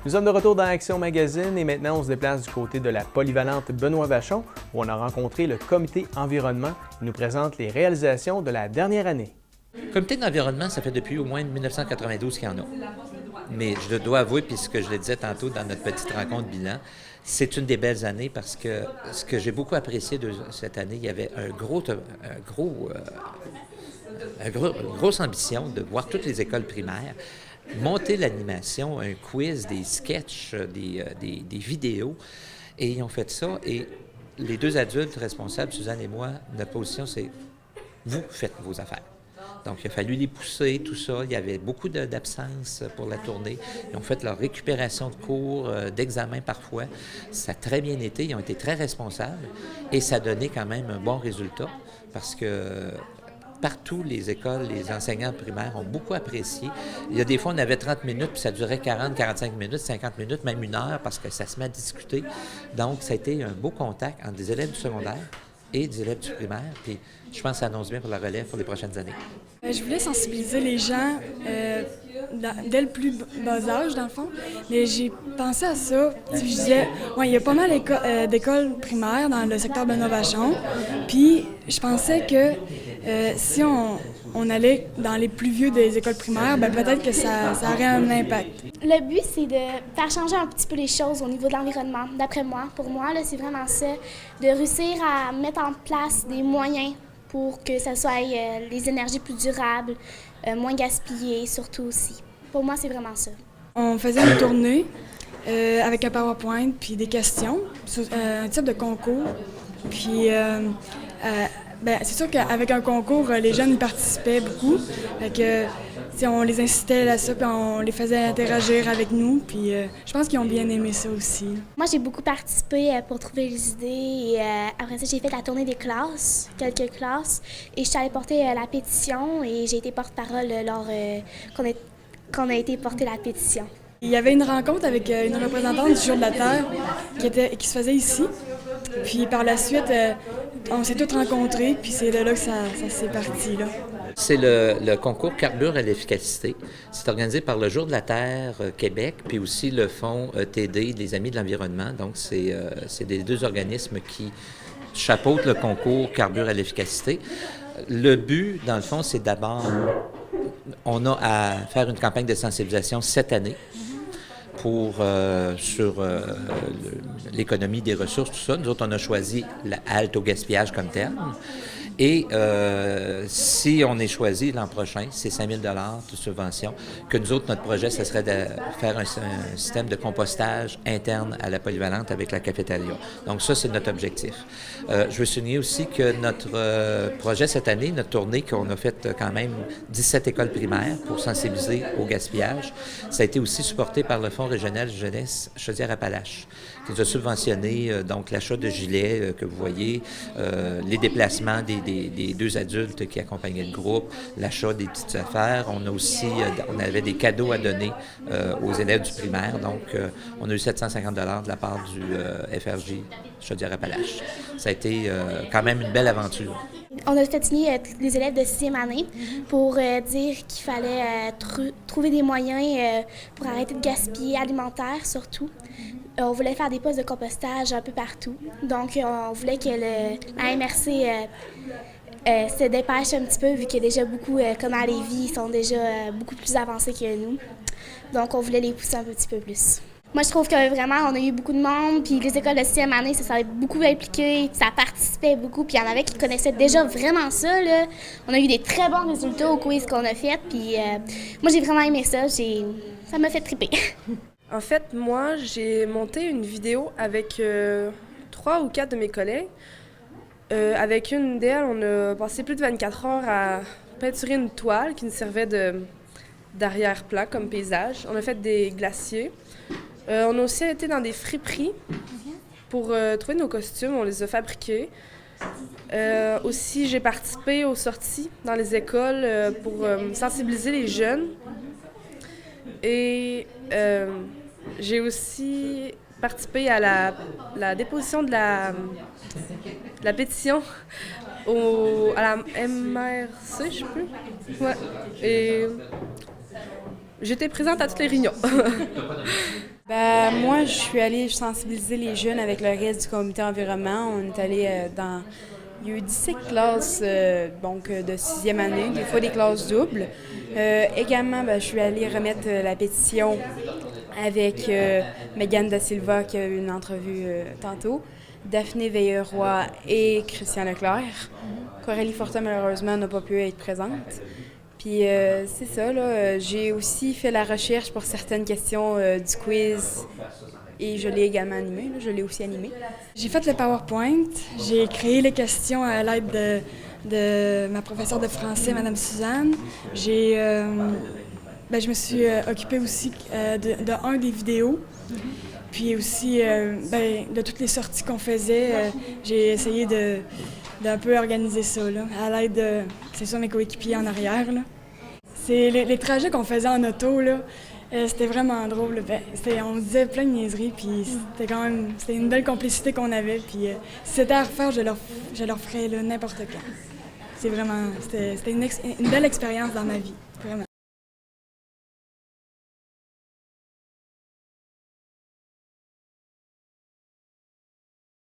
Nous sommes de retour dans Action Magazine et maintenant on se déplace du côté de la polyvalente Benoît Vachon où on a rencontré le comité environnement. Il nous présente les réalisations de la dernière année. Le comité d'environnement, ça fait depuis au moins 1992 qu'il y en a. Mais je dois avouer, puisque je le disais tantôt dans notre petite rencontre bilan, c'est une des belles années parce que ce que j'ai beaucoup apprécié de cette année, il y avait une grosse ambition de voir toutes les écoles primaires monter l'animation, un quiz, des sketchs, des vidéos. Et ils ont fait ça. Et les deux adultes responsables, Suzanne et moi, notre position, c'est « vous faites vos affaires ». Donc, il a fallu les pousser, tout ça. Il y avait beaucoup d'absences pour la tournée. Ils ont fait leur récupération de cours, d'examens parfois. Ça a très bien été. Ils ont été très responsables. Et ça a donné quand même un bon résultat parce que partout, les écoles, les enseignants primaires ont beaucoup apprécié. Il y a des fois, on avait 30 minutes, puis ça durait 40, 45 minutes, 50 minutes, même une heure, parce que ça se met à discuter. Donc, ça a été un beau contact entre des élèves du secondaire et des élèves du primaire. Puis, je pense que ça annonce bien pour la relève pour les prochaines années. Je voulais sensibiliser les gens dès le plus bas âge, dans le fond. Mais j'ai pensé à ça. Je disais, il y a pas mal d'écoles primaires dans le secteur Benoît Vachon. Puis, je pensais que si on allait dans les plus vieux des écoles primaires, peut-être que ça aurait un impact. Le but, c'est de faire changer un petit peu les choses au niveau de l'environnement, d'après moi. Pour moi, là, c'est vraiment ça, de réussir à mettre en place des moyens pour que ça soit les énergies plus durables, moins gaspillées, surtout aussi. Pour moi, c'est vraiment ça. On faisait une tournée avec un PowerPoint puis des questions, un type de concours. Puis, c'est sûr qu'avec un concours, les jeunes y participaient beaucoup. Fait que, on les incitait à ça, puis on les faisait interagir avec nous. Puis, je pense qu'ils ont bien aimé ça aussi. Moi, j'ai beaucoup participé pour trouver les idées. Et, après ça, j'ai fait la tournée des classes, quelques classes. Et je suis allée porter la pétition et j'ai été porte-parole lors qu'on a été porter la pétition. Il y avait une rencontre avec une représentante du Jour de la Terre qui se faisait ici. Puis par la suite, on s'est tous rencontrés, puis c'est de là que ça s'est parti, là. C'est le concours Carbure à l'efficacité. C'est organisé par le Jour de la Terre Québec, puis aussi le Fonds TD, les Amis de l'environnement. Donc, c'est des deux organismes qui chapeautent le concours Carbure à l'efficacité. Le but, dans le fond, c'est d'abord, on a à faire une campagne de sensibilisation cette année sur l'économie des ressources, tout ça. Nous autres, on a choisi la halte au gaspillage comme terme. Et si on est choisi l'an prochain, c'est 5 000 de subvention, que nous autres, notre projet, ce serait de faire un système de compostage interne à la polyvalente avec la cafétéria. Donc ça, c'est notre objectif. Je veux souligner aussi que notre projet cette année, notre tournée, qu'on a faite quand même 17 écoles primaires pour sensibiliser au gaspillage, ça a été aussi supporté par le Fonds régional jeunesse Chaudière-Appalaches, qui nous a subventionné donc l'achat de gilets que vous voyez, les déplacements des deux adultes qui accompagnaient le groupe, l'achat des petites affaires. On a aussi, on avait des cadeaux à donner aux élèves du primaire. Donc, on a eu 750 $ de la part du FRJ Chaudière-Appalaches. Ça a été quand même une belle aventure. On a fait signer les élèves de 6e année pour dire qu'il fallait trouver des moyens pour arrêter de gaspiller alimentaire, surtout. On voulait faire des postes de compostage un peu partout. Donc, on voulait que la MRC se dépêche un petit peu, vu qu'il y a déjà beaucoup, comme à Lévis, ils sont déjà beaucoup plus avancés que nous. Donc, on voulait les pousser un petit peu plus. Moi, je trouve que vraiment, on a eu beaucoup de monde, puis les écoles de 6e année, ça s'est beaucoup impliqué, ça participait beaucoup, puis il y en avait qui connaissaient déjà vraiment ça, là. On a eu des très bons résultats au quiz qu'on a fait, puis moi, j'ai vraiment aimé ça, ça m'a fait triper. En fait, moi, j'ai monté une vidéo avec 3 ou 4 de mes collègues. Avec une d'elles, on a passé plus de 24 heures à peinturer une toile qui nous servait d'arrière-plan comme paysage. On a fait des glaciers. On a aussi été dans des friperies pour trouver nos costumes. On les a fabriqués. Aussi, j'ai participé aux sorties dans les écoles pour sensibiliser les jeunes. Et j'ai aussi participé à la déposition de la pétition à la MRC, je sais plus. Ouais. Et j'étais présente à toutes les réunions. Moi, je suis allée sensibiliser les jeunes avec le reste du comité environnement. On est allé il y a eu 17 classes de 6e année, des fois des classes doubles. Également, je suis allée remettre la pétition avec Mégane Da Silva qui a eu une entrevue tantôt, Daphné Veilleroy et Christian Leclerc. Coralie Fortin, malheureusement, n'a pas pu être présente. Puis c'est ça, là. J'ai aussi fait la recherche pour certaines questions du quiz et je l'ai également animé, là. Je l'ai aussi animé. J'ai fait le PowerPoint, j'ai créé les questions à l'aide de ma professeure de français, Mme Suzanne. Je me suis occupée aussi d'un des vidéos. Puis aussi, de toutes les sorties qu'on faisait, j'ai essayé d'un peu organiser ça, là, à l'aide de, c'est ça, mes coéquipiers en arrière, là. C'est les trajets qu'on faisait en auto, là, c'était vraiment drôle. On disait plein de niaiseries, puis c'était une belle complicité qu'on avait. Puis si c'était à refaire, je leur ferais là, n'importe quand. C'était une belle expérience dans ma vie, vraiment.